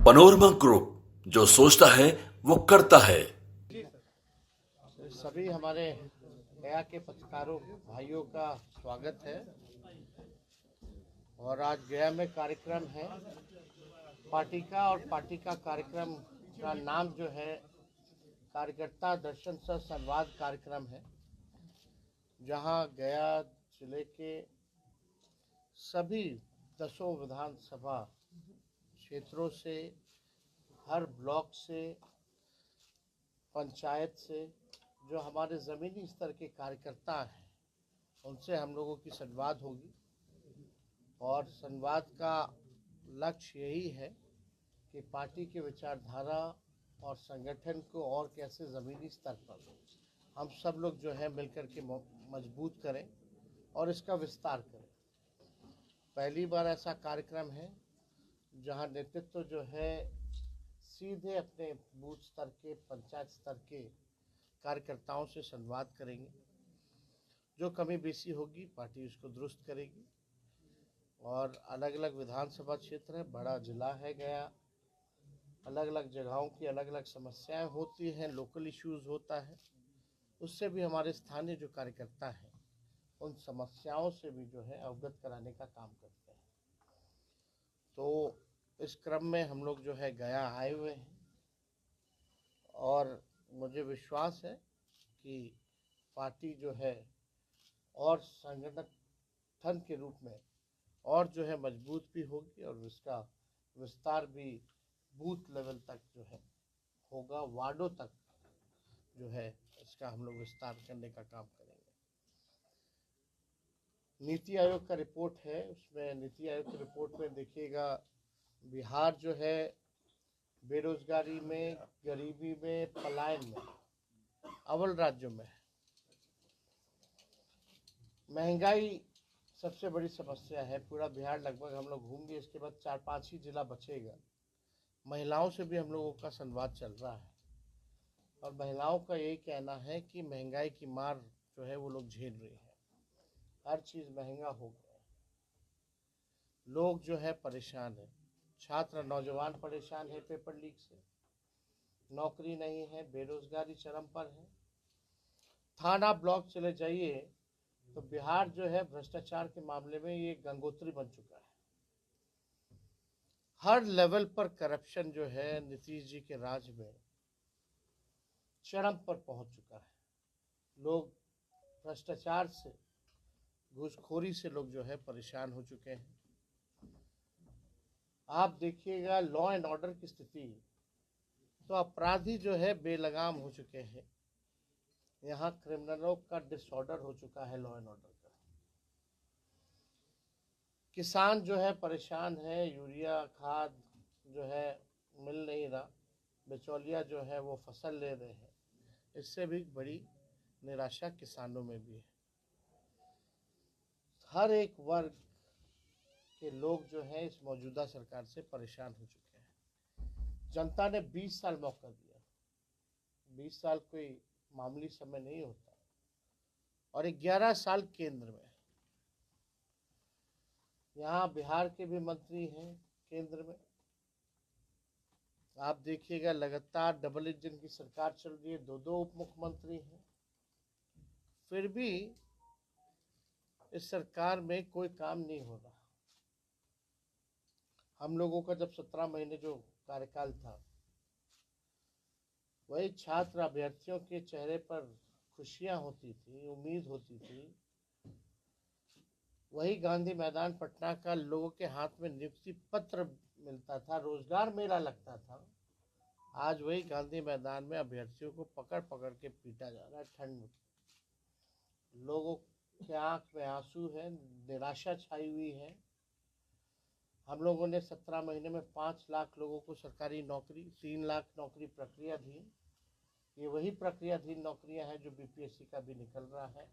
Panorama group, जो सोचता है वो करता है। सभी हमारे गया के पत्रकारों भाइयों का स्वागत है। और आज गया में कार्यक्रम है पार्टी का, और पार्टी का कार्यक्रम का नाम जो है कार्यकर्ता दर्शन सह संवाद कार्यक्रम है, जहां गया जिले के सभी 10 विधानसभा क्षेत्रों से, हर ब्लॉक से, पंचायत से जो हमारे ज़मीनी स्तर के कार्यकर्ता हैं, उनसे हम लोगों की संवाद होगी। और संवाद का लक्ष्य यही है कि पार्टी के विचारधारा और संगठन को और कैसे ज़मीनी स्तर पर हम सब लोग जो है मिलकर के मजबूत करें और इसका विस्तार करें। पहली बार ऐसा कार्यक्रम है जहां नेतृत्व जो है सीधे अपने बूथ स्तर के, पंचायत स्तर के कार्यकर्ताओं से संवाद करेंगे। जो कमी बेसी होगी पार्टी उसको दुरुस्त करेगी। और अलग अलग विधानसभा क्षेत्र है, बड़ा जिला है गया, अलग अलग जगहों की अलग अलग समस्याएं होती हैं, लोकल इश्यूज होता है, उससे भी हमारे स्थानीय जो कार्यकर्ता हैं उन समस्याओं से भी जो है अवगत कराने का काम करते हैं। तो इस क्रम में हम लोग जो है गया आए हुए हैं, और मुझे विश्वास है कि पार्टी जो है और संगठन के रूप में और जो है मजबूत भी होगी, और इसका विस्तार भी बूथ लेवल तक जो है होगा, वार्डों तक जो है इसका हम लोग विस्तार करने का काम करेंगे। नीति आयोग का रिपोर्ट है, उसमें नीति आयोग की रिपोर्ट में देखिएगा बिहार जो है बेरोजगारी में, गरीबी में, पलायन में अव्वल राज्यों में है। महंगाई सबसे बड़ी समस्या है। पूरा बिहार लगभग हम लोग घूमेंगे, इसके बाद 4-5 ही जिला बचेगा। महिलाओं से भी हम लोगों का संवाद चल रहा है, और महिलाओं का यही कहना है कि महंगाई की मार जो है वो लोग झेल रही है। हर चीज़ महंगा हो गया है, लोग जो है परेशान है। छात्र नौजवान परेशान है पेपर लीक से, नौकरी नहीं है, बेरोजगारी चरम पर है। थाना ब्लॉक चले जाइए तो बिहार जो है भ्रष्टाचार के मामले में ये गंगोत्री बन चुका है। हर लेवल पर करप्शन जो है नीतीश जी के राज में चरम पर पहुंच चुका है। लोग भ्रष्टाचार से, घूसखोरी से लोग जो है परेशान हो चुके हैं। आप देखिएगा लॉ एंड ऑर्डर की स्थिति, तो अपराधी जो है बेलगाम हो चुके हैं। यहाँ क्रिमिनलों का डिसऑर्डर हो चुका है लॉ एंड ऑर्डर का। किसान जो है परेशान है, यूरिया खाद जो है मिल नहीं रहा, बिचौलिया जो है वो फसल ले रहे हैं, इससे भी बड़ी निराशा किसानों में भी है। हर एक वर्ग के लोग जो है इस मौजूदा सरकार से परेशान हो चुके हैं। जनता ने 20 साल मौका दिया। 20 साल कोई मामूली समय नहीं होता, और 11 साल केंद्र में। यहाँ बिहार के भी मंत्री हैं केंद्र में। आप देखिएगा लगातार डबल इंजन की सरकार चल रही है, 2-2 उप मुख्यमंत्री हैं, फिर भी इस सरकार में कोई काम नहीं हो रहा। हम लोगों का जब 17 महीने जो कार्यकाल था, वही छात्र अभ्यर्थियों के चेहरे पर खुशियां होती थी, उम्मीद होती थी। वही गांधी मैदान पटना का लोगों के हाथ में नियुक्ति पत्र मिलता था, रोजगार मेला लगता था। आज वही गांधी मैदान में अभ्यर्थियों को पकड़ पकड़ के पीटा जा रहा है ठंड में। लोगों के आंख में आंसू है, निराशा छाई हुई है। हम लोगों ने 17 महीने में 5 लाख लोगों को सरकारी नौकरी, 3 लाख नौकरी प्रक्रियाधीन, ये वही प्रक्रियाधीन नौकरियां हैं जो बीपीएससी का भी निकल रहा है।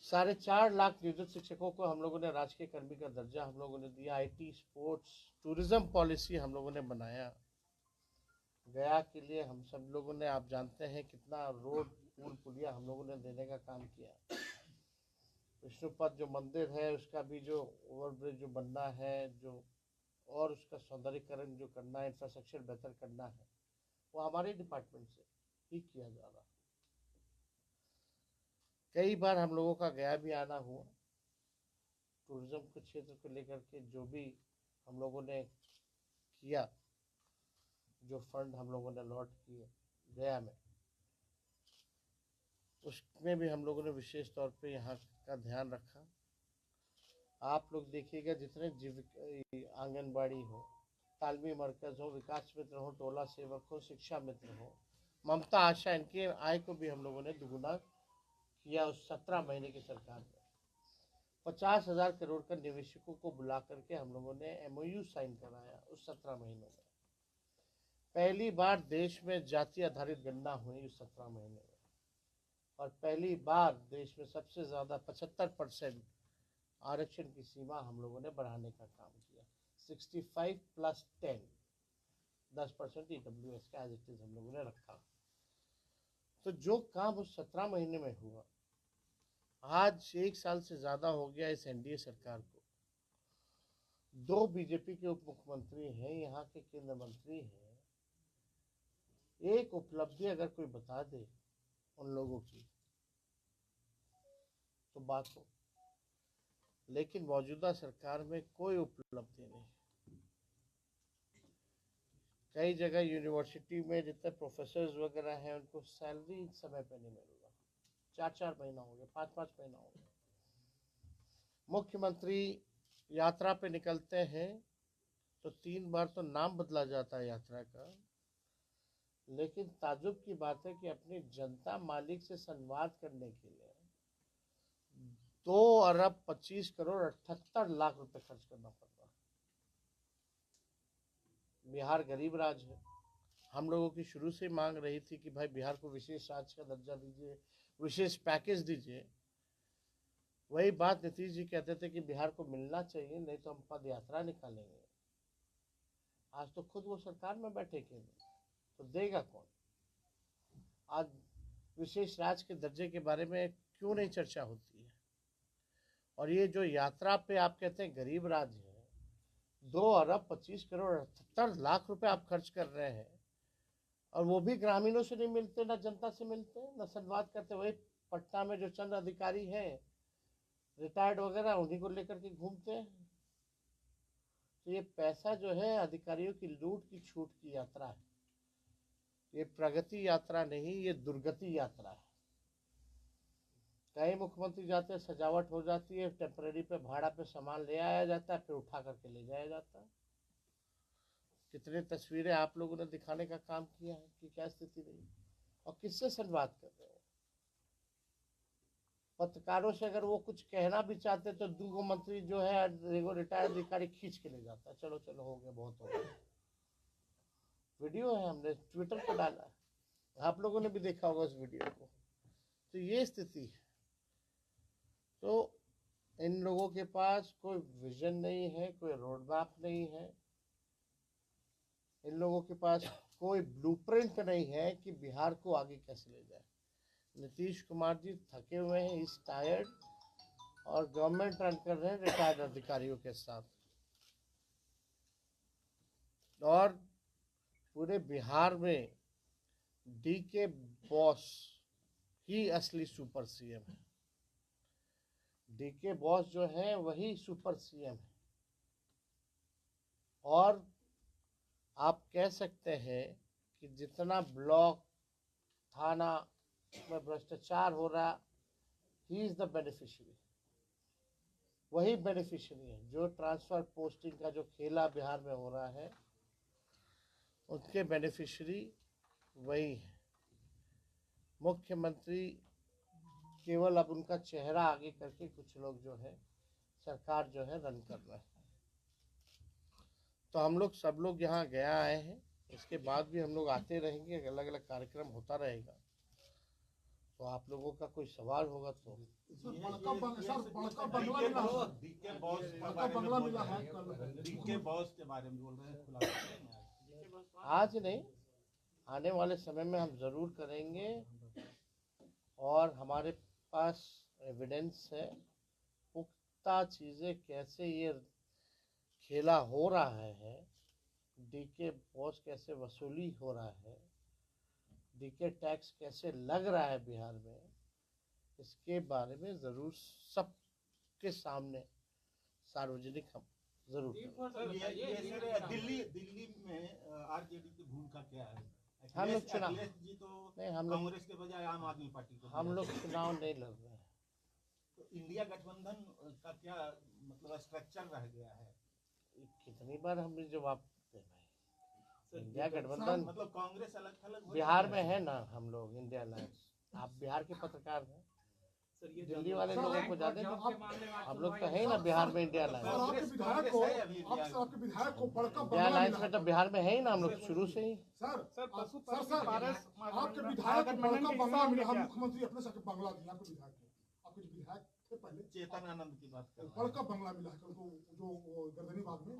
4.5 लाख नियोजित शिक्षकों को हम लोगों ने राजकीय कर्मी का दर्जा हम लोगों ने दिया। आईटी, स्पोर्ट्स, टूरिज्म पॉलिसी हम लोगों ने बनाया। गया के लिए हम सब लोगों ने, आप जानते हैं कितना रोड, पुल, पुलिया हम लोगों ने देने का काम किया। विष्णुपद जो मंदिर है उसका भी जो ओवरब्रिज जो बनना है, जो और उसका सौंदर्यीकरण जो करना है, इंफ्रास्ट्रक्चर बेहतर करना है, वो हमारे डिपार्टमेंट से ही किया जा रहा है। कई बार हम लोगों का गया भी आना हुआ, टूरिज्म के क्षेत्र को लेकर के जो भी हम लोगों ने किया, जो फंड हम लोगों ने अलॉट किए गया में, उसमें भी हम लोगों ने विशेष तौर पे यहाँ का ध्यान रखा। आप लोग देखिएगा, जितने आंगनबाड़ी हो, तालमी मरकज हो, विकास मित्र हो, टोला सेवक हो, शिक्षा मित्र हो, ममता आशा, इनके आय को भी हम लोगों ने दुगुना किया उस 17 महीने की सरकार में। 50,000 करोड़ का निवेशकों को बुला करके हम लोगों ने MOU साइन कराया उस 17 महीनों में। पहली बार देश में जाति आधारित गणना हुई उस 17 महीने में, और पहली बार देश में सबसे ज्यादा 75% आरक्षण की सीमा हम लोगों ने बढ़ाने का काम किया। 65 + 10% EWS का एज इट इज हम लोगों ने रखा। तो जो काम उस 17 महीने में हुआ, आज 1 साल से ज्यादा हो गया इस NDA सरकार को। 2 बीजेपी के उप मुख्यमंत्री हैं, यहाँ के केंद्र मंत्री हैं। एक उपलब्धि अगर कोई बता दे उन लोगों की तो बात हो, लेकिन मौजूदा सरकार में कोई उपलब्धि नहीं। कई जगह यूनिवर्सिटी में जितने प्रोफेसर्स वगैरह हैं, उनको सैलरी समय पे नहीं मिल रहा। 4-4 महीना हो गया, 5-5 महीना हो गया। मुख्यमंत्री यात्रा पे निकलते हैं तो 3 बार तो नाम बदला जाता है यात्रा का, लेकिन ताजुब की बात है कि अपनी जनता मालिक से संवाद करने के लिए 2 अरब 25 करोड़ 78 लाख रुपए खर्च करना पड़ रहा है। बिहार गरीब राज्य है। हम लोगों की शुरू से मांग रही थी कि भाई बिहार को विशेष राज्य का दर्जा दीजिए, विशेष पैकेज दीजिए। वही बात नीतीश जी कहते थे कि बिहार को मिलना चाहिए, नहीं तो हम पद यात्रा निकालेंगे। आज तो खुद वो सरकार में बैठे केंद्र, तो देगा कौन? आज विशेष राज्य के दर्जे के बारे में क्यों नहीं चर्चा होती है? और ये जो यात्रा पे आप कहते हैं गरीब राज्य है, 2 अरब 25 करोड़ 78 लाख रुपए आप खर्च कर रहे हैं, और वो भी ग्रामीणों से नहीं मिलते, ना जनता से मिलते, ना संवाद करते। वही पटना में जो चंद अधिकारी हैं रिटायर्ड वगैरह, उन्हीं को लेकर के घूमते हैं। तो ये पैसा जो है अधिकारियों की लूट की छूट की यात्रा है। ये प्रगति यात्रा नहीं, ये दुर्गति यात्रा है। कई मुख्यमंत्री जाते हैं, सजावट हो जाती है, टेम्परेरी पे भाड़ा पे सामान ले आया जाता है, फिर उठा करके ले जाया जाता है। कितने तस्वीरें आप लोगों ने दिखाने का काम किया है कि क्या स्थिति रही, और किससे संवाद कर रहे हो? पत्रकारों से अगर वो कुछ कहना भी चाहते तो 2 मंत्री जो है रिटायर्ड अधिकारी खींच के ले जाता है, चलो चलो हो गया, बहुत हो गया। वीडियो है, हमने ट्विटर पर डाला, आप लोगों ने भी देखा होगा उस वीडियो को। तो ये स्थिति है। तो इन लोगों के पास कोई विजन नहीं है, कोई रोड मैप नहीं है, इन लोगों के पास कोई ब्लूप्रिंट नहीं है कि बिहार को आगे कैसे ले जाए। नीतीश कुमार जी थके हुए हैं, इज टायर्ड, और गवर्नमेंट रन कर रहे हैं रिटायर्ड अधिकारियों के साथ। और पूरे बिहार में DK बॉस ही असली सुपर CM है। DK बॉस जो है वही सुपर CM है। और आप कह सकते हैं कि जितना ब्लॉक थाना में भ्रष्टाचार हो रहा, ही इज द बेनिफिशियरी। वही बेनिफिशियरी है। जो ट्रांसफर पोस्टिंग का जो खेला बिहार में हो रहा है, उसके बेनिफिशियरी वही है। मुख्यमंत्री केवल अब उनका चेहरा आगे करके कुछ लोग जो है सरकार जो है रन कर रहे हैं। तो हम लोग सब लोग यहाँ गया आए हैं, इसके बाद भी हम लोग आते रहेंगे, अलग अलग कार्यक्रम होता रहेगा। तो आप लोगों का कोई सवाल होगा तो। डीके बॉस के बारे में बोल रहे हैं, खुलासा आज नहीं, आने वाले समय में हम जरूर करेंगे, और हमारे पास एविडेंस है, पुख्ता चीजें कैसे ये खेला हो रहा है, डीके बॉस कैसे वसूली हो रहा है, डीके टैक्स कैसे लग रहा है बिहार में, इसके बारे में जरूर सबके सामने सार्वजनिक हम जरूर करेंगे। ये सर दिल्ली में आरजेडी की भूमिका क्या है? हम लोग चुनाव अखिलेश जी तो नहीं, हम कांग्रेस के बजाय आम आदमी पार्टी को हम लोग चुनाव नहीं लड़ रहे हैं। तो इंडिया गठबंधन का क्या मतलब स्ट्रक्चर रह गया है? कितनी बार हमने जवाब दे भाई, इंडिया गठबंधन मतलब कांग्रेस अलग थलग हो बिहार में है ना, हम लोग इंडिया अलायंस। आप बिहार के पत्रकार हैं, दिल्ली वाले लोगों को ज्यादा हम लोग तो है ना बिहार में इंडिया अलायंस। इंडिया अलायंस में तो बिहार में है ही ना हम लोग शुरू से ही। आपके विधायक बड़का बंगला मिला, हम मुख्यमंत्री अपने से बंगला दिया आपके विधायक को। आपके जो विधायक थे पहले चेतन आनंद की बात कर बड़का बंगला मिला है कल को, जो गर्दनी बाग में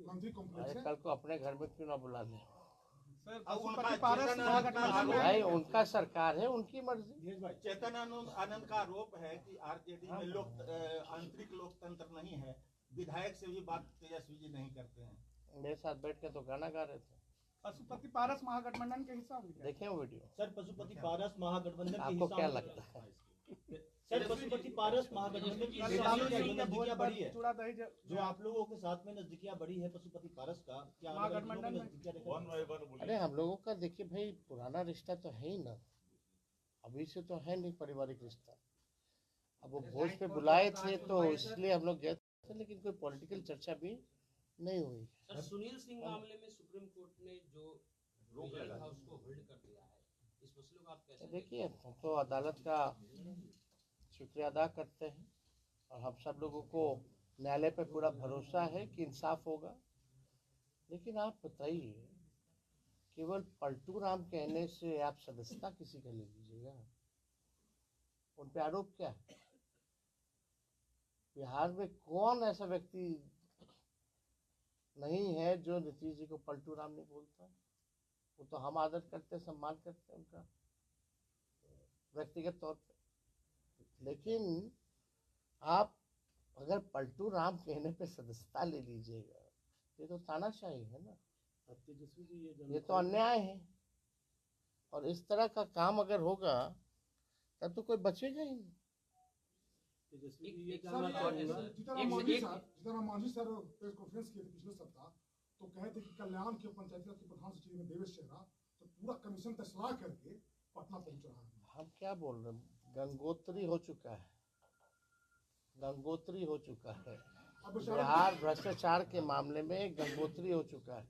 मंत्री कॉम्प्लेक्स है। कल को अपने घर में क्यों ना बुला लें भाई? भाई उनका सरकार है, उनकी मर्जी। चेतन आनंद का आरोप है कि आरजेडी में आंतरिक लोकतंत्र नहीं है, विधायक से भी बात तेजस्वी जी नहीं करते हैं। मेरे साथ बैठ के तो गाना गा रहे थे। पशुपति पारस महागठबंधन के हिस्सा होंगे। देखें वो वीडियो। सर पशुपति पारस महागठबंधन के आपको हिस्सा क्या होंगे? लगता है? सर पशुपति पारस महागठबंधन की नजदीकियां बढ़ी है, चूड़ा दही जो आप लोगों के साथ में नजदीकियां बढ़ी है पशुपति पारस का, क्या महागठबंधन में नजदीकियां देखा? अरे हम लोगों का देखिए भाई, पुराना रिश्ता तो है ही ना, अभी से तो है नहीं पारिवारिक रिश्ता। अब वो भोज पे बुलाए थे तो इसलिए हम लोग गए थे, लेकिन कोई पॉलिटिकल चर्चा भी नहीं हुई। सर सुनील सिंह मामले में सुप्रीम कोर्ट ने जो रोक लगा था उसको होल्ड कर दिया है, इस मसले को आप कैसे देखिए, हम तो अदालत का शुक्रिया अदा करते हैं और हम सब लोगों को न्यायालय पे पूरा भरोसा है कि इंसाफ होगा। लेकिन आप बताइए, केवल पलटू राम कहने से आप सदस्यता किसी का ले लीजिएगा? उन पे आरोप क्या है? बिहार में कौन ऐसा व्यक्ति नहीं है जो नीतीश जी को पलटू राम नहीं बोलता? वो तो हम आदर करते हैं, सम्मान करते हैं उनका व्यक्तिगत तौर पे। लेकिन आप अगर पलटू राम कहने पे सदस्यता ले लीजिएगा, ये तो तानाशाही है ना, तेजस्वी जी ये तो अन्याय है। और इस तरह का काम अगर होगा तब तो कोई बचेगा ही नहीं। तेजस्वी जी ये जितना मांझी सर प्रेस कॉन्फ्रेंस किए थे पिछले सप्ताह, तो कहे थे कि कल्याण के पंचायती राज के प्रधान सचिव में देवेश चेहरा तो पूरा कमीशन तस्ला करके पटना पहुंच रहा है। हम क्या बोल रहे हैं, गंगोत्री हो चुका है, गंगोत्री हो चुका है। बिहार भ्रष्टाचार के मामले में गंगोत्री हो चुका है।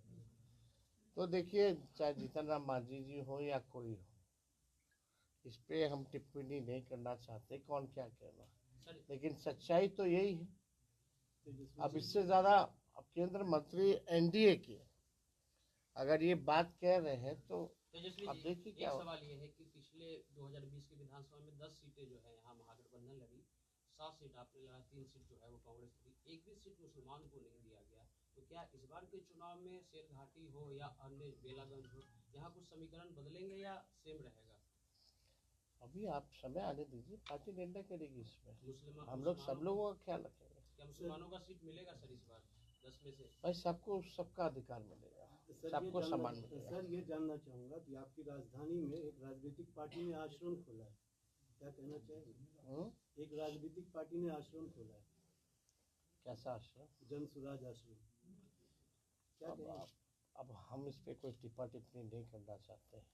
तो देखिए, चाहे जीतन राम मांझी जी हो या कोई हो, इस पे हम टिप्पणी नहीं करना चाहते कौन क्या कहना, लेकिन सच्चाई तो यही है। अब इससे ज्यादा अब केंद्र मंत्री एनडीए के अगर ये बात कह रहे हैं तो तेजस्वी अब जी, देखिए एक क्या सवाल ये है कि पिछले 2020 के विधानसभा में 10 सीटें जो है यहाँ महागठबंधन लड़ी, 7 सीट आपने लड़ा, 3 सीट जो है वो कांग्रेस की, एक भी सीट मुसलमान को नहीं दिया गया। तो क्या इस बार के चुनाव में शेरघाटी हो या अन्य बेलागंज हो, यहाँ कुछ समीकरण बदलेंगे या सेम रहेगा? अभी आप समय आने दीजिए, पार्टी निर्णय करेगी इसमें। मुसलमान हम लोग सब लोगों का ख्याल रखेंगे। क्या मुसलमानों का सीट मिलेगा सर इस बार 10 में से? भाई सबको सबका अधिकार मिलेगा, सबको सम्मान मिलेगा। सर ये जानना चाहूंगा कि आपकी राजधानी में एक राजनीतिक पार्टी ने आश्रम खोला है, क्या कहना चाहेंगे? एक राजनीतिक पार्टी ने आश्रम खोला है, कैसा आश्रम? जन सुराज आश्रम, क्या कहेंगे? अब हम इस पे कोई टिप्पा टिप्पणी नहीं करना चाहते हैं।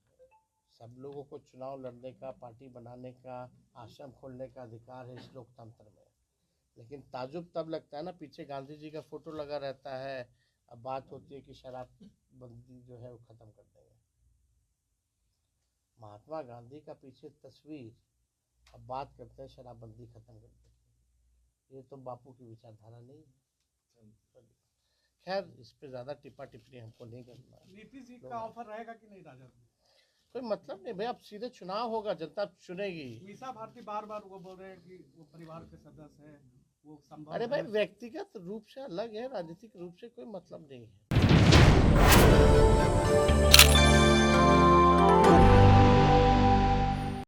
सब लोगों को चुनाव लड़ने का, पार्टी बनाने का, आश्रम खोलने का अधिकार है इस लोकतंत्र में। लेकिन ताजुब तब लगता है ना, पीछे गांधी जी का फोटो लगा रहता है, अब बात होती है कि शराबबंदी जो है वो खत्म कर देंगे। महात्मा गांधी का पीछे तस्वीर, अब बात करते हैं शराबबंदी खत्म कर देंगे। ये तो बापू की विचारधारा नहीं है। खैर, इस पे ज्यादा टिप्पा टिप्पणी हमको नहीं करना। नीतीश जी का ऑफर रहेगा कि नहीं राजद में? कोई मतलब नहीं भाई, अब सीधे चुनाव होगा, जनता चुनेगी। मीसा भारती बार बार वो बोल रहे हैं कि वो परिवार के सदस्य है, वो संभव अरे भाई, है। व्यक्तिगत रूप से अलग है, राजनीतिक रूप से कोई मतलब नहीं है।